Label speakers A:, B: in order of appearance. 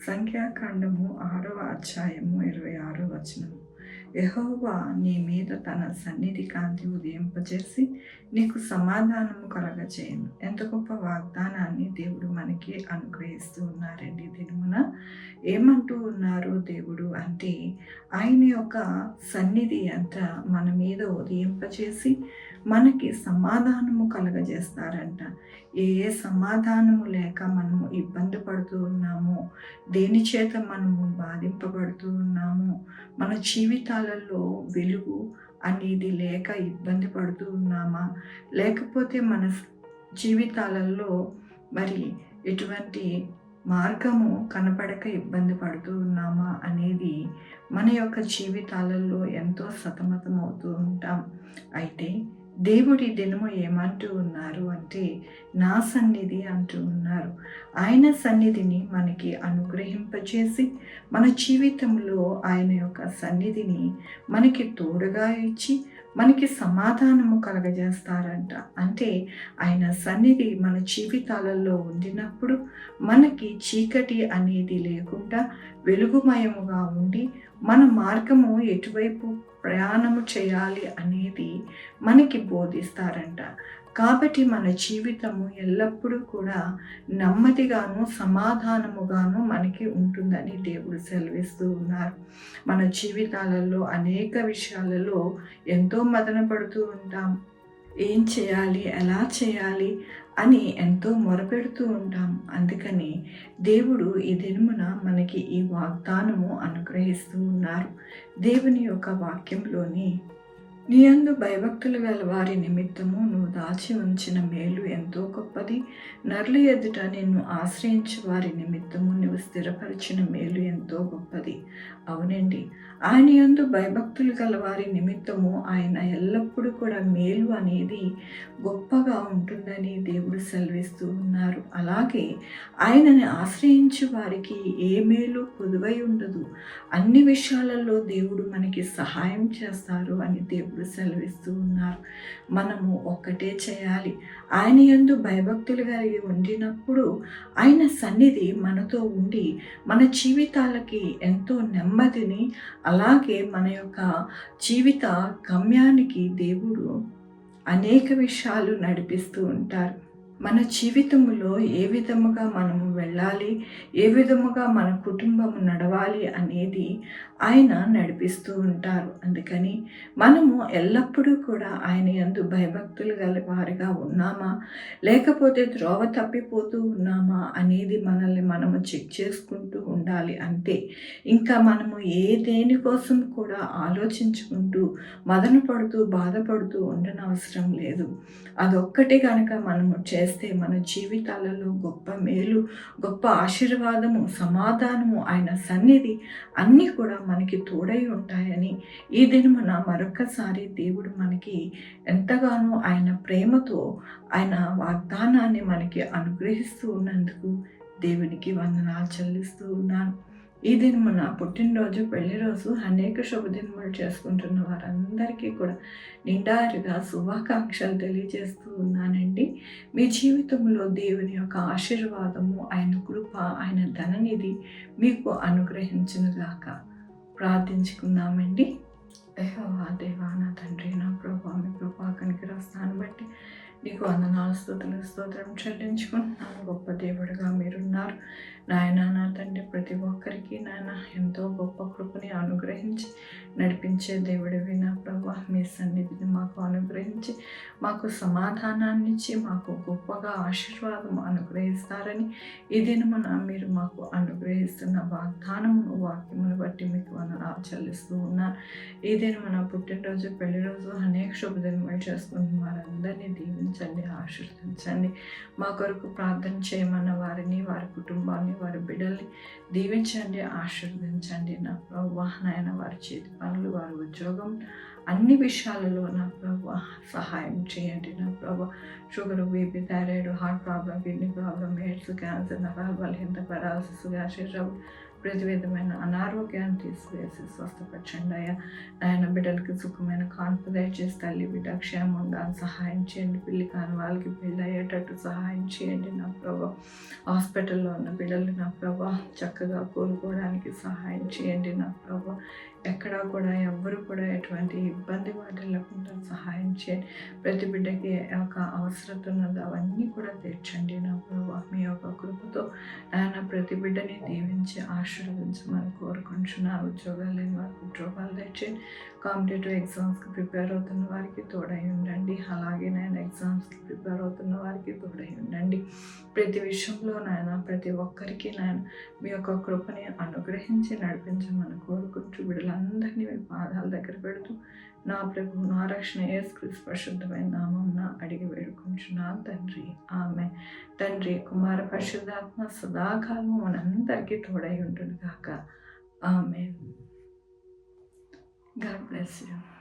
A: సంఖ్యాకాండము 6వ అధ్యాయము 26వ వచనము. యెహోవా నీ మీద తన సన్నిధి కాంతి ఉదయింపజేసి నీకు సమాధానము కలగజేయను. ఎంత గొప్ప వాగ్దానాన్ని దేవుడు మనకి అనుగ్రహిస్తూ ఉన్నారండి. దినమున ఏమంటూ ఉన్నారు దేవుడు అంటే, ఆయన యొక్క సన్నిధి అంట మన మీద ఉదయింపజేసి మనకి సమాధానము కలగజేస్తారంట. ఏ సమాధానము లేక మనము ఇబ్బంది పడుతూ ఉన్నామో, దేని చేత మనము బాధింపబడుతూ ఉన్నామో, మన జీవితాలలో వెలుగు అనేది లేక ఇబ్బంది పడుతూ ఉన్నామా, లేకపోతే మన జీవితాలలో మరి ఎటువంటి మార్గము కనపడక ఇబ్బంది పడుతూ ఉన్నామా అనేది మన యొక్క జీవితాలలో ఎంతో సతమతం అవుతూ ఉంటాం. అయితే దేవుడి దినము ఏమంటూ ఉన్నారు అంటే, నా సన్నిధి అంటూ ఉన్నారు. ఆయన సన్నిధిని మనకి అనుగ్రహింపచేసి మన జీవితంలో ఆయన యొక్క సన్నిధిని మనకి తోడుగా ఇచ్చి మనకి సమాధానము కలగజేస్తారంట. అంటే ఆయన సన్నిధి మన జీవితాలలో ఉండినప్పుడు మనకి చీకటి అనేది లేకుండా వెలుగుమయముగా ఉండి మన మార్గము ఎటువైపు ప్రయాణము చేయాలి అనేది మనకి బోధిస్తారంట. కాబట్టి మన జీవితము ఎల్లప్పుడూ కూడా నెమ్మదిగాను సమాధానముగాను మనకి ఉంటుందని దేవుడు సెలవిస్తూ ఉన్నారు. మన జీవితాలలో అనేక విషయాలలో ఎంతో మదన పడుతూ ఉంటాం. ఏం చేయాలి, ఎలా చేయాలి అని ఎంతో మొరపెడుతూ ఉంటాం. అందుకని దేవుడు ఈ దినమున మనకి ఈ వాగ్దానము అనుగ్రహిస్తూ ఉన్నారు. దేవుని యొక్క వాక్యంలోని, నీ యందు భయభక్తులు గల వారి నిమిత్తము నువ్వు దాచి ఉంచిన మేలు ఎంతో గొప్పది. నరుల ఎదుట నిన్ను ఆశ్రయించు వారి నిమిత్తము నువ్వు స్థిరపరిచిన మేలు ఎంతో గొప్పది. అవునండి, ఆయన యందు భయభక్తులు గల వారి నిమిత్తము ఆయన ఎల్లప్పుడూ కూడా మేలు అనేది గొప్పగా ఉంటుందని దేవుడు సెలవిస్తూ ఉన్నారు. అలాగే ఆయనని ఆశ్రయించు వారికి ఏ మేలు కొదువై ఉండదు. అన్ని విషయాలలో దేవుడు మనకి సహాయం చేస్తారు అని దేవుడు సెలవిస్తూ ఉన్నారు. మనము ఒక్కటే చేయాలి, ఆయన యందు భయభక్తులు కలిగి ఉండినప్పుడు ఆయన సన్నిధి మనతో ఉండి మన జీవితాలకి ఎంతో నెమ్మదిని, అలాగే మన యొక్క జీవిత గమ్యానికి దేవుడు అనేక విషయాలు నడిపిస్తూ ఉంటారు. మన జీవితంలో ఏ విధముగా మనము వెళ్ళాలి, ఏ విధముగా మన కుటుంబం నడవాలి అనేది ఆయన నడిపిస్తూ ఉంటారు. అందుకని మనము ఎల్లప్పుడూ కూడా ఆయన యందు భయభక్తులు గల వారిగా ఉన్నామా, లేకపోతే త్రోవ తప్పిపోతూ ఉన్నామా అనేది మనల్ని మనము చెక్ చేసుకుంటూ ఉండాలి. అంతే. ఇంకా మనము దేనికోసం కూడా ఆలోచించుకుంటూ మదన పడుతూ బాధపడుతూ ఉండనవసరం లేదు. అదొక్కటి కనుక మనము చేస్తే మన జీవితాలలో గొప్ప మేలు, గొప్ప ఆశీర్వాదము, సమాధానము, ఆయన సన్నిధి అన్నీ కూడా మనకి తోడై ఉంటాయని ఈ దినమున మరొకసారి దేవుడు మనకి ఎంతగానో ఆయన ప్రేమతో ఆయన వాగ్దానాన్ని మనకి అనుగ్రహిస్తూ ఉన్నందుకు దేవునికి వందనాలు చెల్లిస్తూ ఉన్నాను. ఈ దినమున పుట్టినరోజు, పెళ్లి రోజు, అనేక శుభదినములు చేసుకుంటున్న వారందరికీ కూడా నిండారుగా శుభాకాంక్షలు తెలియజేస్తూ ఉన్నానండి. మీ జీవితంలో దేవుని యొక్క ఆశీర్వాదము, ఆయన కృప, ఆయన ధననిధి మీకు అనుగ్రహించునుగాక. ప్రార్థించుకుందామండి. యెహోవా దేవా, నా తండ్రి, నా ప్రభా, మీ కృపా కనికరస్తాను బట్టి నీకు వందనాలు, స్తోత్రం చెల్లించుకుంటున్నాను. గొప్ప దేవుడిగా మీరున్నారు నాయన. నా తండ్రి, ప్రతి ఒక్కరికి నాయన ఎంతో గొప్ప కృపని అనుగ్రహించి నడిపించే దేవుడివి నా ప్రభా. మీ సన్నిధిని మాకు అనుగ్రహించి మాకు సమాధానాన్ని ఇచ్చి మాకు గొప్పగా ఆశీర్వాదం అనుగ్రహిస్తారని ఈ దినమున మీరు మాకు అనుగ్రహిస్తున్న వాగ్దానమును, వాక్యమును బట్టి మీకు వందనాలు చెల్లిస్తూ ఉన్నారు. ఈ దినమున పుట్టినరోజు, పెళ్లి రోజు, అనేక శుభదినములు చేసుకుంటున్న వారందరినీ దీవించండి, ఆశీర్వదించండి. మా కొరకు ప్రార్థన చేయమన్న వారిని, వారి కుటుంబాన్ని, వారి బిడ్డల్ని దీవించండి, ఆశీర్వదించండి నా ప్రభువా. నాయన వారి చేతి పనులు, వారి ఉద్యోగం, అన్ని విషయాలలో నా ప్రభువా సహాయం చేయండి నా ప్రభువా. Sugar, BP, thyroid, heart problem, kidney problem, AIDS, cancer, నరాల బలహీనత, పెరాలసిస్, గ్యాస్ట్రిక్ ట్రబుల్, ప్రతి విధమైన అనారోగ్యాన్ని తీసివేసి స్వస్థపరచండి అయ్యా. ఆయన బిడ్డలకి సుఖమైన కాన్పు దయచేసి తల్లి బిడ్డ క్షేమం ఉండాలని సహాయం చేయండి. పెళ్లి కాని వాళ్ళకి పెళ్ళి అయ్యేటట్టు సహాయం చేయండి నా ప్రభా. హాస్పిటల్లో ఉన్న బిడ్డలు నా ప్రభా చక్కగా కోలుకోవడానికి సహాయం చేయండి నా ప్రభా. ఎక్కడా కూడా ఎవ్వరు కూడా ఎటువంటి ఇబ్బంది లేకుండా సహాయం చేయండి. ప్రతి బిడ్డకి ఒక అవసరత ఉన్నది అవన్నీ కూడా తీర్చండి నా ప్రభా. మీ యొక్క కృపతో ఆయన ప్రతి బిడ్డని దీవించి ఆశీర్వదించమని కోరుకుంటున్నాను. ఉద్యోగాలు లేని వారికి ఉద్యోగాలు తెచ్చేయండి. కాంపిటేటివ్ ఎగ్జామ్స్కి ప్రిపేర్ అవుతున్న వారికి తోడై ఉండండి. అలాగే నేను ఎగ్జామ్స్కి ప్రిపేర్ అవుతున్న వారికి తోడై ఉండండి. ప్రతి విషయంలో నాయన ప్రతి ఒక్కరికి నాయన మీ యొక్క కృపని అనుగ్రహించి నడిపించమని కోరుకుంటూ బిడ్డలందరినీ మీ పాదాల దగ్గర పెడుతూ నా ప్రభు నా రక్షణ యేసుక్రీస్తు పరిశుద్ధమైన నామమున అడిగి వేడుకుంటున్నాను తండ్రి. ఆమె తండ్రి కుమార పరిశుద్ధాత్మ సదాకాలము మనందరికీ తోడై ఉంటుంది కాక. ఆమె. God bless you.